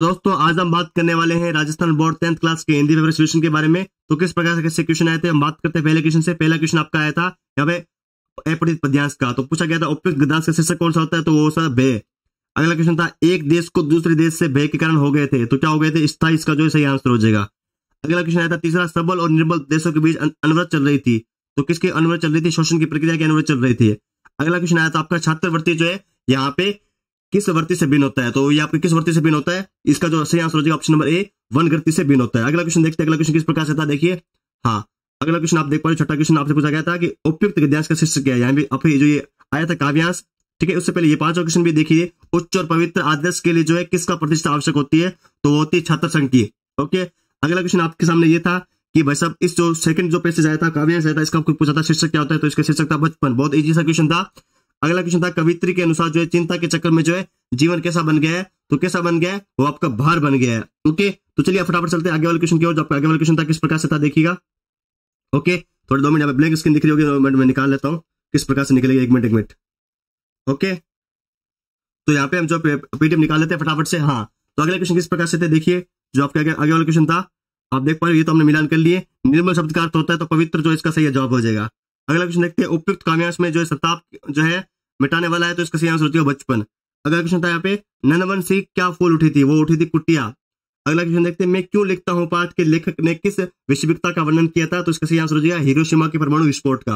दोस्तों आज हम बात करने वाले हैं राजस्थान बोर्ड 10th क्लास के हिंदी पेपर सोल्यूशन के बारे में। तो किस प्रकार से क्वेश्चन आए थे हम बात करते हैं पहले क्वेश्चन से। पहला क्वेश्चन आपका आया था यहाँ पे अपठित पद्यांश का। तो पूछा गया था उपयुक्त गद्यांश का शीर्षक कौन सा होता है, तो वो था भय। अगला क्वेश्चन था एक देश को दूसरे देश से भय के कारण हो गए थे, तो क्या हो गए थे, स्थायी। इसका जो सही आंसर हो जाएगा। अगला क्वेश्चन आया था तीसरा सबल और निर्बल देशों के बीच अनवरत चल रही थी, तो किसकी अनवरत चल रही थी, शोषण की प्रक्रिया की अनवरत चल रही थी। अगला क्वेश्चन आया था आपका छात्रवृत्ति जो है यहाँ पे किस वृत्ति से भिन्न होता है, तो ये आपके किस वृत्ति से भिन्न होता है, इसका जो सही आंसर हो जाएगा ऑप्शन नंबर ए, वन वृत्ति से भिन्न होता है। अगला क्वेश्चन देखते हैं, अगला क्वेश्चन किस प्रकार से था देखिए। हाँ, अगला क्वेश्चन आप देख पा रहे, छठा क्वेश्चन आपसे पूछा गया था कि उपयुक्त गद्यांश का शीर्षक क्या है। यहाँ भी आपको जो ये आया था काव्यांश, ठीक है। उससे पहले ये पांचवा क्वेश्चन भी देखिए, उच्च और पवित्र आदर्श के लिए जो है किसका प्रतिष्ठा आवश्यक होती है, तो वो होती है छात्र संघ की। ओके, अगला क्वेश्चन आपके सामने ये था कि भाई साहब इस जो सेकंड जो पैसेज आया था काव्यांश आया था, इसका आपको पूछा था शीर्षक क्या होता है, तो इसका शीर्षक था बचपन। बहुत इजी सा क्वेश्चन था। अगला क्वेश्चन था कवित्री के अनुसार जो है चिंता के चक्कर में जो है जीवन कैसा बन गया है, तो कैसा बन गया है, वो आपका भार बन गया है। ओके, तो चलिए फटाफट चलते हैं आगे वाले क्वेश्चन की ओर। जो आपका आगे वाला क्वेश्चन था किस प्रकार से था देखिएगा। ओके, थोड़े 2 मिनट यहाँ पे ब्लैंक स्क्रीन दिख रही होगी, 2 मिनट में निकाल लेता हूँ किस प्रकार से निकलेगी। एक मिनट। ओके, तो यहाँ पे हम जो पीडीएफ निकाल लेते हैं फटाफट से। हाँ, तो अगले क्वेश्चन किस प्रकार से थे देखिए। जो आपके आगे वाला क्वेश्चन था आप देख पा रहे हो, ये तो हमने मिलान कर लिए। निर्मल शब्द का अर्थ होता है, तो पवित्र जो इसका सही जवाब हो जाएगा। अगला क्वेश्चन देखते हैं उपयुक्त काव्यांश में जो है सताप जो है मिटाने वाला है, तो इसका सही आंसर होती है बचपन। अगला क्वेश्चन था यहाँ पे नंदवन सी क्या फूल उठी थी, वो उठी थी कुटिया। अगला क्वेश्चन देखते हैं मैं क्यों लिखता हूँ पाठ के लेखक ने किस वैश्विकता का वर्णन किया था, तो इसका सही आंसर हो जाएगा हिरोशिमा के परमाणु विस्फोट का।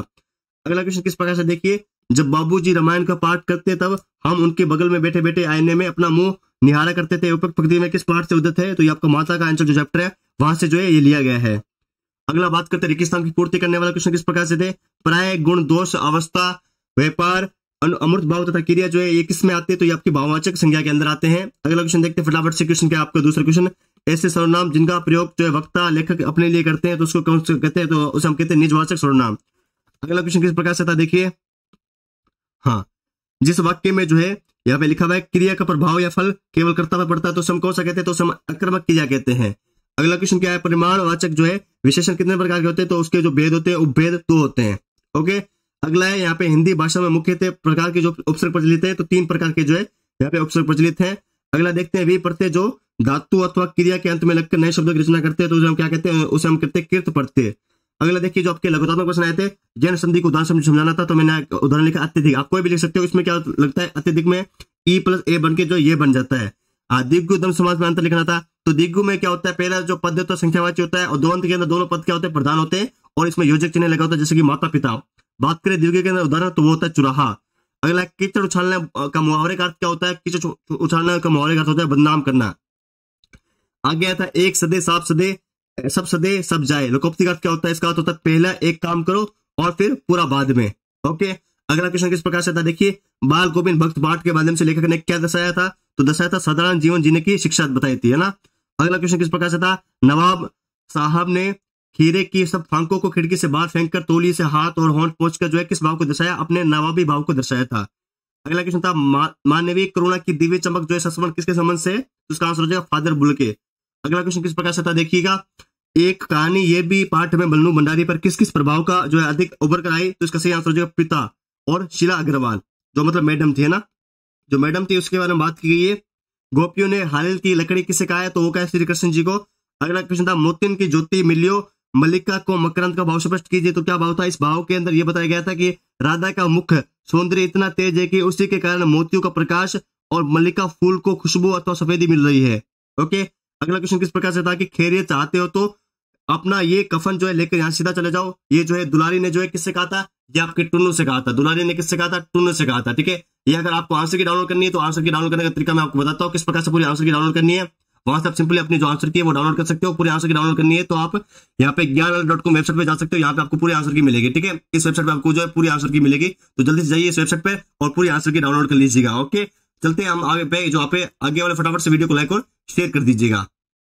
अगला क्वेश्चन किस प्रकार से देखिए, जब बाबूजी रामायण का पाठ करते तब हम उनके बगल में बैठे बैठे आईने में अपना मुंह निहारा करते थे। उपयुक्त पंक्ति में किस पाठ से उद्धत है, तो ये आपका माता का आंसर जो चैप्टर है वहां से जो है ये लिया गया है। अगला बात करते हैं रेगिस्तान की पूर्ति करने वाला क्वेश्चन किस प्रकार से थे। प्राय गुण दोष अवस्था व्यापार अमूर्त भाव तथा क्रिया जो है ये किस में आते हैं, तो ये आपकी भाववाचक संज्ञा के अंदर आते हैं। अगला क्वेश्चन देखते हैं फटाफट से। क्वेश्चन क्या आपका दूसरा क्वेश्चन, ऐसे सर्वनाम जिनका प्रयोग जो है वक्ता लेखक अपने लिए करते हैं, तो उसको कौन से कहते हैं, तो उसे हम कहते हैं निजवाचक सर्वनाम। अगला क्वेश्चन किस प्रकार से था देखिए। हाँ, जिस वाक्य में जो है यहाँ पे लिखा हुआ है क्रिया का प्रभाव या फल केवल कर्ता पर पड़ता है, तो हम कौन सा कहते हैं, तो हम आक्रामक क्रिया कहते हैं। अगला क्वेश्चन क्या है, परिमाणवाचक जो है विशेषण कितने प्रकार के होते हैं, तो उसके जो भेद होते हैं उपभेद 2 होते हैं। ओके, अगला है यहाँ पे हिंदी भाषा में मुख्यतः प्रकार के जो उपसर्ग प्रचलित है, तो 3 प्रकार के जो है यहाँ पे उपसर्ग प्रचलित है। अगला देखते हैं वी प्रत्यय जो धातु अथवा क्रिया के अंत में लगकर नए शब्दों की रचना करते हैं, तो उसे हम क्या कहते हैं, उसे हम कहते हैं कृत प्रत्यय। अगला देखिए जो आपके लघुतात्मक प्रश्न आए थे जैन संधि को उदाहरण समझाना था, तो मैंने उदाहरण लिखा अत्यधिक। आप कोई भी लिख सकते हो, इसमें क्या लगता है अत्यधिक में ई प्लस ए बन के जो ये बन जाता है। दिग्गु दम समास में अंतर लिखना था, तो दिग्गु में क्या होता है, पहला जो पद तो संख्यावाची होता है और दोनों के अंदर दोनों पद क्या होते हैं, प्रधान होते हैं और इसमें योजक चिन्ह लगा होता है, जैसे कि माता पिता। बात करें दीर्घ के अंदर उदाहरण, तो वो होता है चुराहा। अगला कीचड़ उछालने का मुहावरे का अर्थ क्या होता है, कीचड़ उछालने का मुहावरे का अर्थ होता है बदनाम करना। आगे आता है एक सदे साफ सदे सब सदे सब जाए। लोकोक्ति का अर्थ क्या होता है, इसका अर्थ होता है पहला एक काम करो और फिर पूरा बाद में। ओके, अगला क्वेश्चन किस प्रकार से था देखिए, बाल गोविंद भक्त पाठ के माध्यम से लेखक ने क्या दर्शाया था, तो दर्शाया था साधारण जीवन जीने की शिक्षा बताई थी, है ना। अगला क्वेश्चन किस प्रकार से था, नवाब साहब ने खीरे की सब फांकों को खिड़की से बाहर फेंककर तौलिए से हाथ और होंठ पहुंचकर जो है किस भाव को दर्शाया, अपने नवाबी भाव को दर्शाया था। अगला क्वेश्चन था मानवीय करुणा की दिव्य चमक जो है संबंध किसके संबंध से, तो उसका आंसर हो जाएगा फादर बुल के। अगला क्वेश्चन किस प्रकार से था देखिएगा, एक कहानी ये भी पाठ में बल्लू भंडारी पर किस किस प्रभाव का जो है अधिक उभर कर आई, तो इसका सही आंसर हो जाएगा पिता और शीला अग्रवाल, जो मतलब मैडम थी, है ना, जो मैडम थी उसके बारे में बात की गई है। गोपियों ने हालिल की लकड़ी किसे कहा है, तो वो कहा श्री कृष्ण जी को। अगला क्वेश्चन था मोतिन की ज्योति मिलियो मल्लिका को मकरंद का भाव स्पष्ट कीजिए, तो क्या भाव था। इस भाव के अंदर यह बताया गया था कि राधा का मुख सौंदर्य इतना तेज है कि उसी के कारण मोतियों का प्रकाश और मल्लिका फूल को खुशबू अथवा सफेदी मिल रही है। ओके, अगला क्वेश्चन किस प्रकार से था कि खैरियत चाहते हो तो अपना ये कफन जो है लेकर यहाँ सीधा चले जाओ। ये जो है दुलारी ने जो है किससे कहा था, ये आपके टुन्नू से कहा था। दुलारी ने किससे कहा था, टुन्नू से कहा था। ठीक है, ये अगर आपको आंसर की डाउनलोड करनी है, तो आंसर की डाउनलोड करने का तरीका मैं आपको बताता हूँ किस प्रकार से पूरी आंसर की डाउनलोड करनी है। वहां से आप सिंपली अपनी जो आंसर की है वो डाउनलोड कर सकते हो। पूरी आंसर की डाउनलोड करनी है तो आप यहाँ पे ज्ञान.com वेबसाइट पे जा सकते हो, यहाँ पे आपको पूरी आंसर की मिलेगी। ठीक है, इस वेबसाइट पे आपको जो है पूरी आंसर की मिलेगी, तो जल्दी से जाइए इस वेबसाइट पे और पूरी आंसर की डाउनलोड कर लीजिएगा। ओके, चलते हैं हम आगे पे, जो आप आगे वाले फटाफट से वीडियो को लाइक और शेयर कर दीजिएगा।